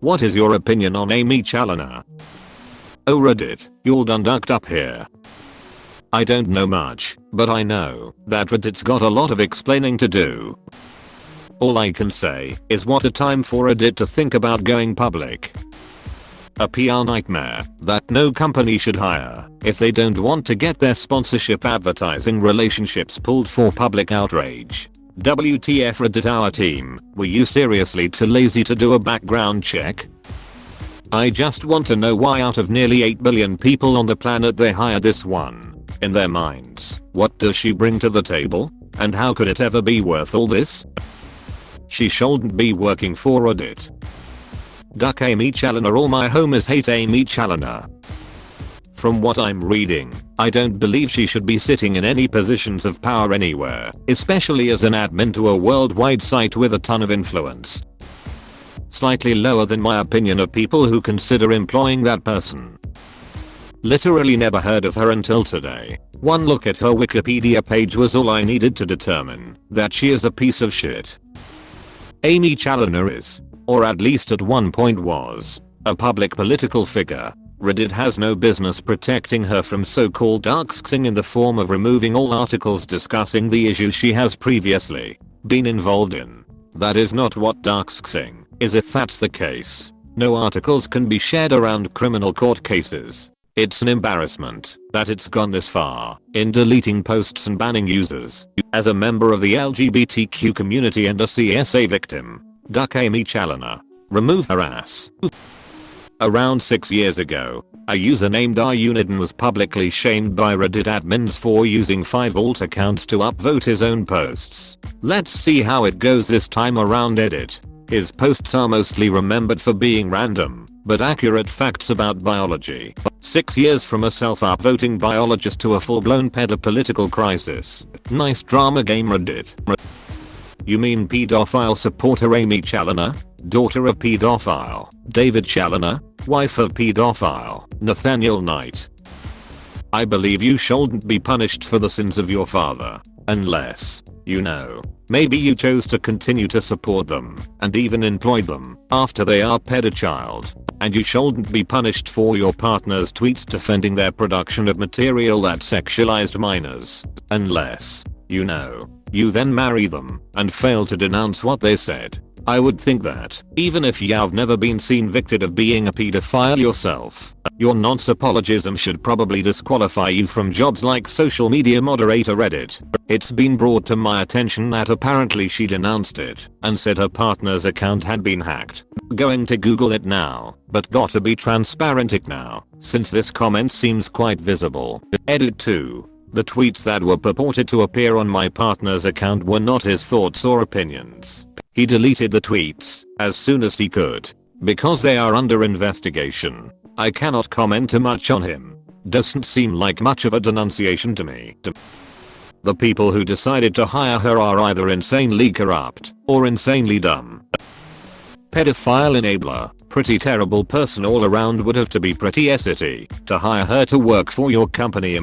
What is your opinion on Aimee Challenor? Oh Reddit, you're done ducked up here. I don't know much, but I know that Reddit's got a lot of explaining to do. All I can say is what a time for Reddit to think about going public. A PR nightmare that no company should hire if they don't want to get their sponsorship advertising relationships pulled for public outrage. WTF Reddit, our team, were you seriously too lazy to do a background check? I just want to know why out of nearly 8 billion people on the planet they hired this one. In their minds, what does she bring to the table? And how could it ever be worth all this? She shouldn't be working for Reddit. Duck Aimee Challenor. All my homies hate Aimee Challenor. From what I'm reading, I don't believe she should be sitting in any positions of power anywhere, especially as an admin to a worldwide site with a ton of influence. Slightly lower than my opinion of people who consider employing that person. Literally never heard of her until today. One look at her Wikipedia page was all I needed to determine that she is a piece of shit. Aimee Challenor is, or at least at one point was, a public political figure. Reddit has no business protecting her from so-called doxing in the form of removing all articles discussing the issues she has previously been involved in. That is not what doxing is. If that's the case, no articles can be shared around criminal court cases. It's an embarrassment that it's gone this far in deleting posts and banning users. As a member of the LGBTQ community and a CSA victim, duck Aimee Challenor. Remove her ass. Around 6 years ago, a user named rUnidin was publicly shamed by Reddit admins for using 5 alt accounts to upvote his own posts. Let's see how it goes this time around. Edit. His posts are mostly remembered for being random, but accurate facts about biology. 6 years from a self-upvoting biologist to a full-blown pedopolitical crisis. Nice drama game Reddit. You mean pedophile supporter Aimee Challenor? Daughter of pedophile David Challenor? Wife of pedophile Nathaniel Knight? I believe you shouldn't be punished for the sins of your father. Unless, maybe you chose to continue to support them and even employ them after they are pedochild. And you shouldn't be punished for your partner's tweets defending their production of material that sexualized minors. Unless, you then marry them and fail to denounce what they said. I would think that, even if you've never been seen convicted of being a pedophile yourself, your nonce-apologism should probably disqualify you from jobs like social media moderator Reddit. It's been brought to my attention that apparently she denounced it and said her partner's account had been hacked. Going to Google it now, but gotta be transparent now, since this comment seems quite visible. Edit 2. The tweets that were purported to appear on my partner's account were not his thoughts or opinions. He deleted the tweets as soon as he could because they are under investigation. I cannot comment too much on him. Doesn't seem like much of a denunciation to me. The people who decided to hire her are either insanely corrupt or insanely dumb. Pedophile enabler, pretty terrible person all around. Would have to be pretty shitty to hire her to work for your company.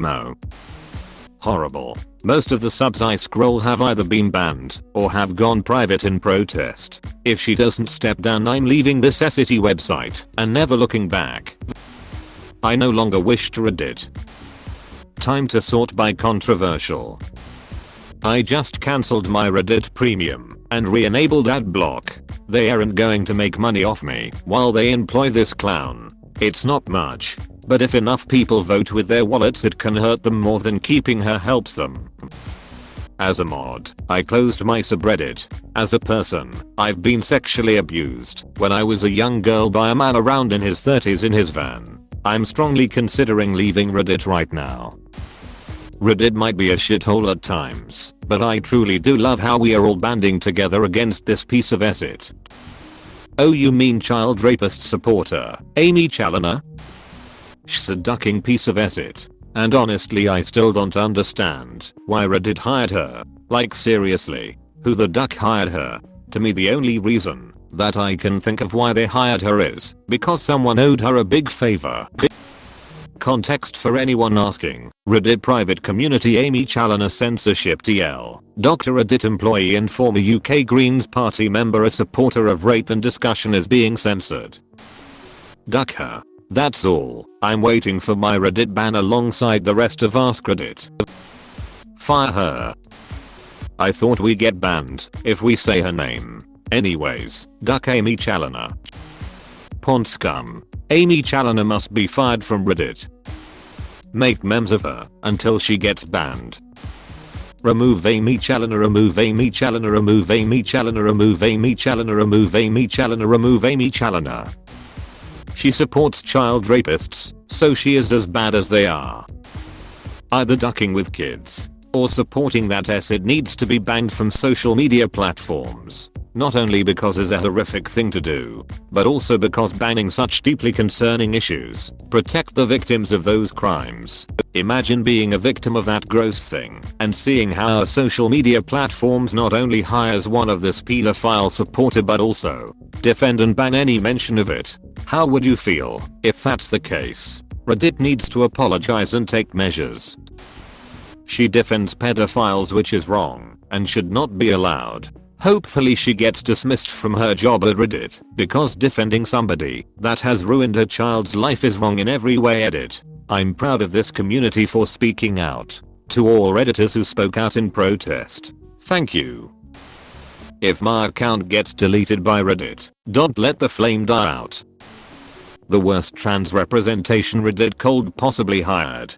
Horrible. Most of the subs I scroll have either been banned or have gone private in protest. If she doesn't step down, I'm leaving this city website and never looking back. I no longer wish to Reddit. Time to sort by controversial. I just cancelled my Reddit premium and re-enabled ad block. They aren't going to make money off me while they employ this clown. It's not much, but if enough people vote with their wallets, it can hurt them more than keeping her helps them. As a mod, I closed my subreddit. As a person, I've been sexually abused when I was a young girl by a man around in his 30s in his van. I'm strongly considering leaving Reddit right now. Reddit might be a shithole at times, but I truly do love how we are all banding together against this piece of shit. Oh, you mean child rapist supporter Aimee Challenor? She's a ducking piece of shit. And honestly, I still don't understand why Reddit hired her. Like seriously, who the duck hired her? To me, the only reason that I can think of why they hired her is because someone owed her a big favor. Context for anyone asking, Reddit private community Aimee Challenor censorship TL. Dr. Reddit employee and former UK Greens Party member a supporter of rape and discussion is being censored. Duck her. That's all. I'm waiting for my Reddit ban alongside the rest of AskReddit. Fire her. I thought we get banned if we say her name. Anyways, duck Aimee Challenor. Pond scum. Aimee Challenor must be fired from Reddit. Make memes of her until she gets banned. Remove Aimee Challenor, remove Aimee Challenor, remove Aimee Challenor, remove Aimee Challenor, remove Aimee Challenor, remove Aimee Challenor. She supports child rapists, so she is as bad as they are. Either ducking with kids or supporting that it needs to be banned from social media platforms. Not only because it's a horrific thing to do, but also because banning such deeply concerning issues protect the victims of those crimes. Imagine being a victim of that gross thing and seeing how our social media platforms not only hires one of this pedophile supporter but also defend and ban any mention of it. How would you feel if that's the case? Reddit needs to apologize and take measures. She defends pedophiles, which is wrong and should not be allowed. Hopefully she gets dismissed from her job at Reddit because defending somebody that has ruined her child's life is wrong in every way. Edit. I'm proud of this community for speaking out. To all Redditors who spoke out in protest, thank you. If my account gets deleted by Reddit, don't let the flame die out. The worst trans representation Reddit could possibly hired.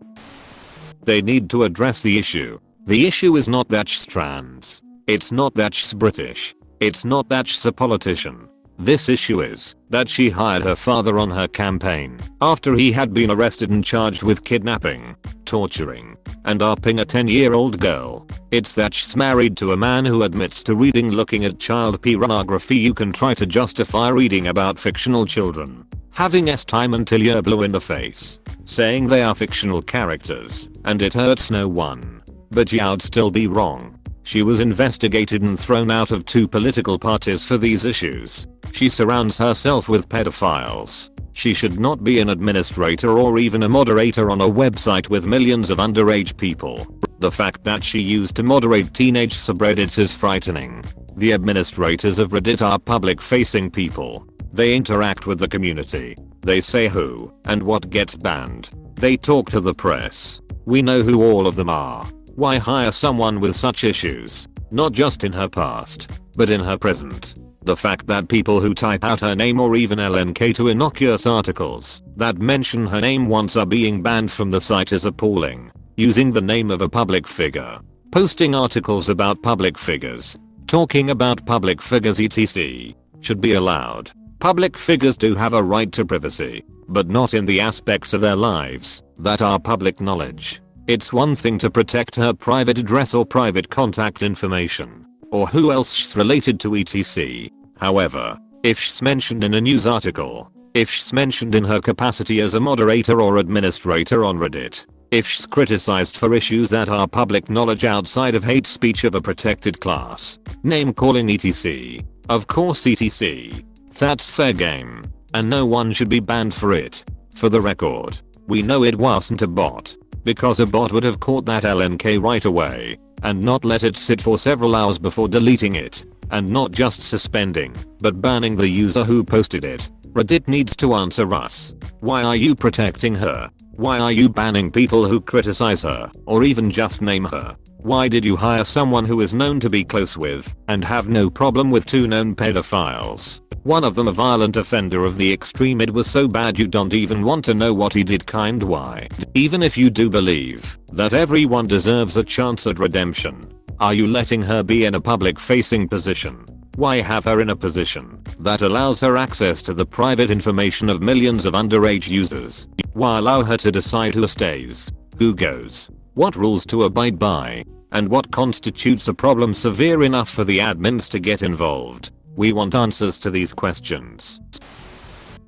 They need to address the issue. The issue is not that she's trans. It's not that she's British. It's not that she's a politician. This issue is that she hired her father on her campaign after he had been arrested and charged with kidnapping, torturing, and raping a 10-year-old girl. It's that she's married to a man who admits to looking at child pornography. You can try to justify reading about fictional children having time until you're blue in the face, saying they are fictional characters, and it hurts no one. But you'd still be wrong. She was investigated and thrown out of 2 political parties for these issues. She surrounds herself with pedophiles. She should not be an administrator or even a moderator on a website with millions of underage people. The fact that she used to moderate teenage subreddits is frightening. The administrators of Reddit are public-facing people. They interact with the community. They say who and what gets banned. They talk to the press. We know who all of them are. Why hire someone with such issues? Not just in her past, but in her present. The fact that people who type out her name or even LNK to innocuous articles that mention her name once are being banned from the site is appalling. Using the name of a public figure, posting articles about public figures, talking about public figures etc. should be allowed. Public figures do have a right to privacy, but not in the aspects of their lives that are public knowledge. It's one thing to protect her private address or private contact information, or who else she's related to etc. However, if she's mentioned in a news article, if she's mentioned in her capacity as a moderator or administrator on Reddit, if she's criticized for issues that are public knowledge outside of hate speech of a protected class, name calling etc. Of course etc. That's fair game, and no one should be banned for it. For the record, we know it wasn't a bot, because a bot would have caught that LNK right away and not let it sit for several hours before deleting it, and not just suspending, but banning the user who posted it. Reddit needs to answer us. Why are you protecting her? Why are you banning people who criticize her or even just name her? Why did you hire someone who is known to be close with and have no problem with 2 known pedophiles? One of them a violent offender of the extreme. It was so bad you don't even want to know what he did. Why? Even if you do believe that everyone deserves a chance at redemption, are you letting her be in a public facing position? Why have her in a position that allows her access to the private information of millions of underage users? Why allow her to decide who stays, who goes, what rules to abide by, and what constitutes a problem severe enough for the admins to get involved? We want answers to these questions.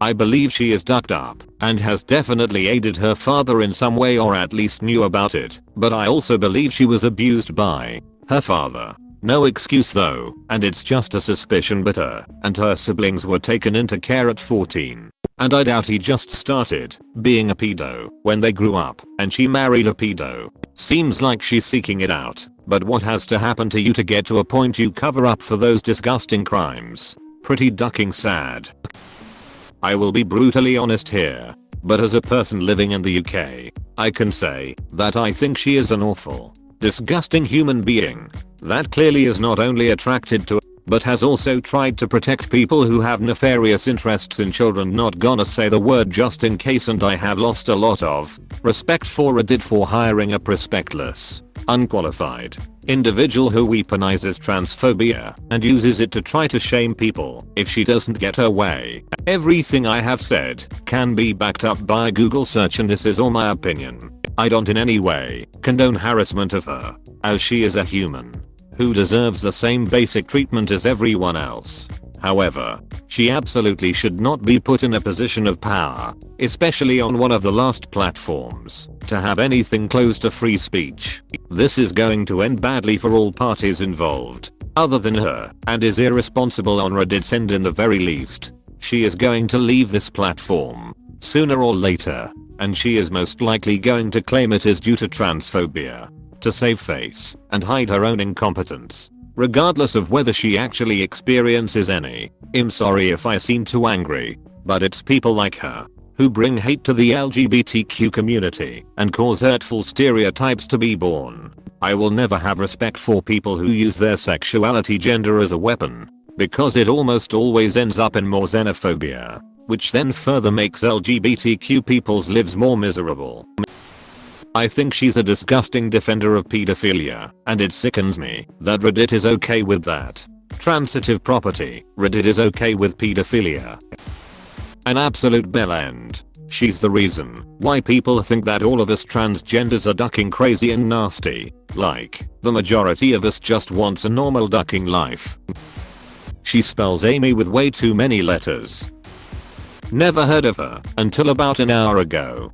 I believe she is ducked up and has definitely aided her father in some way or at least knew about it, but I also believe she was abused by her father. No excuse though, and it's just a suspicion, but her and her siblings were taken into care at 14. And I doubt he just started being a pedo when they grew up and she married a pedo. Seems like she's seeking it out, but what has to happen to you to get to a point you cover up for those disgusting crimes? Pretty ducking sad. I will be brutally honest here, but as a person living in the UK, I can say that I think she is an awful, disgusting human being that clearly is not only attracted to but has also tried to protect people who have nefarious interests in children. Not gonna say the word just in case, and I have lost a lot of respect for Reddit for hiring a prospectless, unqualified individual who weaponizes transphobia and uses it to try to shame people if she doesn't get her way. Everything I have said can be backed up by a Google search, and this is all my opinion. I don't in any way condone harassment of her, as she is a human who deserves the same basic treatment as everyone else. However, she absolutely should not be put in a position of power, especially on one of the last platforms, to have anything close to free speech. This is going to end badly for all parties involved, other than her, and is irresponsible on Reddit's end in the very least. She is going to leave this platform, sooner or later, and she is most likely going to claim it is due to transphobia, to save face and hide her own incompetence, regardless of whether she actually experiences any. I'm sorry if I seem too angry, but it's people like her who bring hate to the LGBTQ community and cause hurtful stereotypes to be born. I will never have respect for people who use their sexuality, gender as a weapon, because it almost always ends up in more xenophobia, which then further makes LGBTQ people's lives more miserable. I think she's a disgusting defender of pedophilia, and it sickens me that Reddit is okay with that. Transitive property, Reddit is okay with pedophilia. An absolute bell end. She's the reason why people think that all of us transgenders are ducking crazy and nasty, like the majority of us just wants a normal ducking life. She spells Aimee with way too many letters. Never heard of her until about an hour ago.